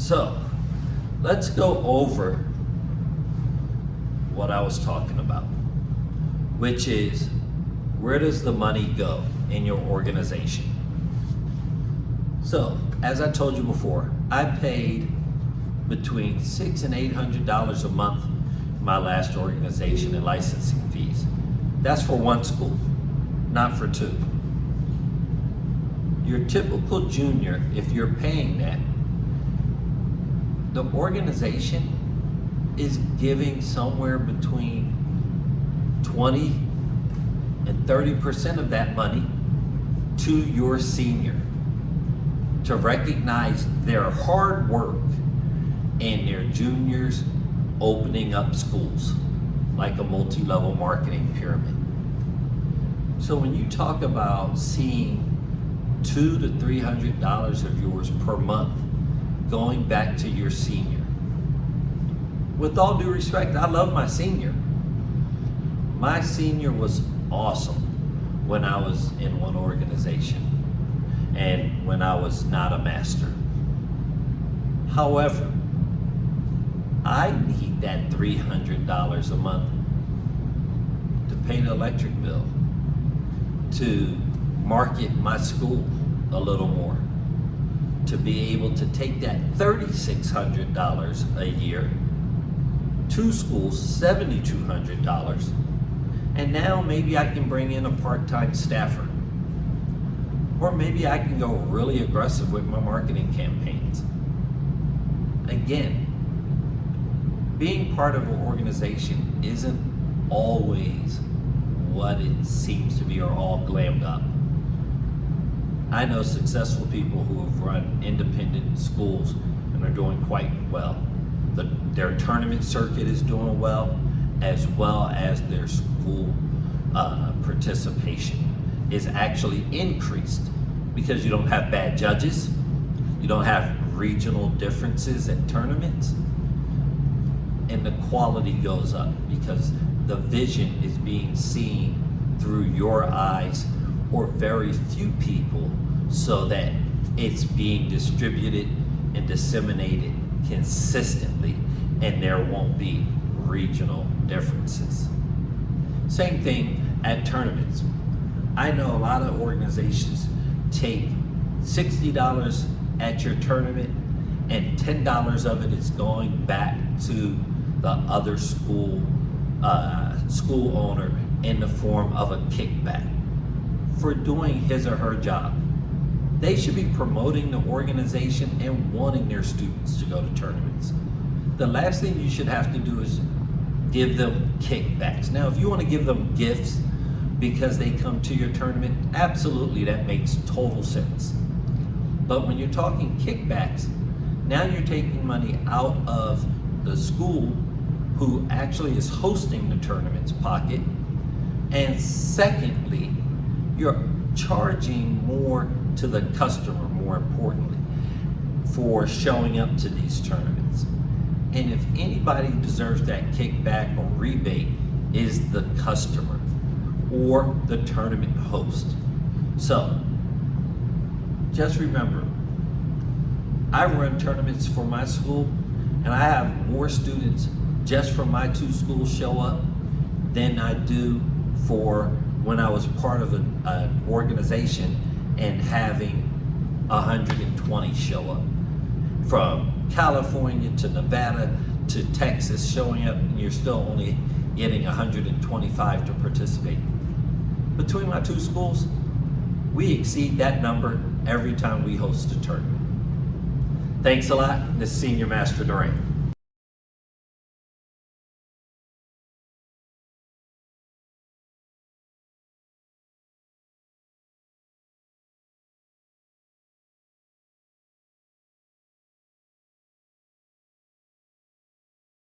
So let's go over what I was talking about, which is where does the money go in your organization? So as I told you before, I paid between $600 and $800 a month in my last organization in licensing fees. That's for one school, not for two. Your typical junior, if you're paying that, the organization is giving somewhere between 20 and 30% of that money to your senior to recognize their hard work and their juniors opening up schools like a multi-level marketing pyramid. So when you talk about seeing $200 to $300 of yours per month going back to your senior, with all due respect, I love my senior. My senior was awesome when I was in one organization and when I was not a master. However, I need that $300 a month to pay the electric bill, to market my school a little more, to be able to take that $3,600 a year, two schools, $7,200, and now maybe I can bring in a part-time staffer. Or maybe I can go really aggressive with my marketing campaigns. Again, being part of an organization isn't always what it seems to be or all glammed up. I know successful people who have run independent schools and are doing quite well. Their tournament circuit is doing well as their school participation is actually increased because you don't have bad judges, you don't have regional differences at tournaments, and the quality goes up because the vision is being seen through your eyes or very few people, so that it's being distributed and disseminated consistently and there won't be regional differences. Same thing at tournaments. I know a lot of organizations take $60 at your tournament and $10 of it is going back to the other school owner in the form of a kickback for doing his or her job. They should be promoting the organization and wanting their students to go to tournaments. The last thing you should have to do is give them kickbacks. Now, if you want to give them gifts because they come to your tournament, absolutely, that makes total sense. But when you're talking kickbacks, now you're taking money out of the school who actually is hosting the tournament's pocket, and secondly, you're charging more to the customer, more importantly, for showing up to these tournaments. And if anybody deserves that kickback or rebate, is the customer or the tournament host. So just remember, I run tournaments for my school and I have more students just from my two schools show up than I do for when I was part of an organization and having 120 show up. From California to Nevada to Texas showing up, and you're still only getting 125 to participate. Between my two schools, we exceed that number every time we host a tournament. Thanks a lot. This is Senior Master Duran.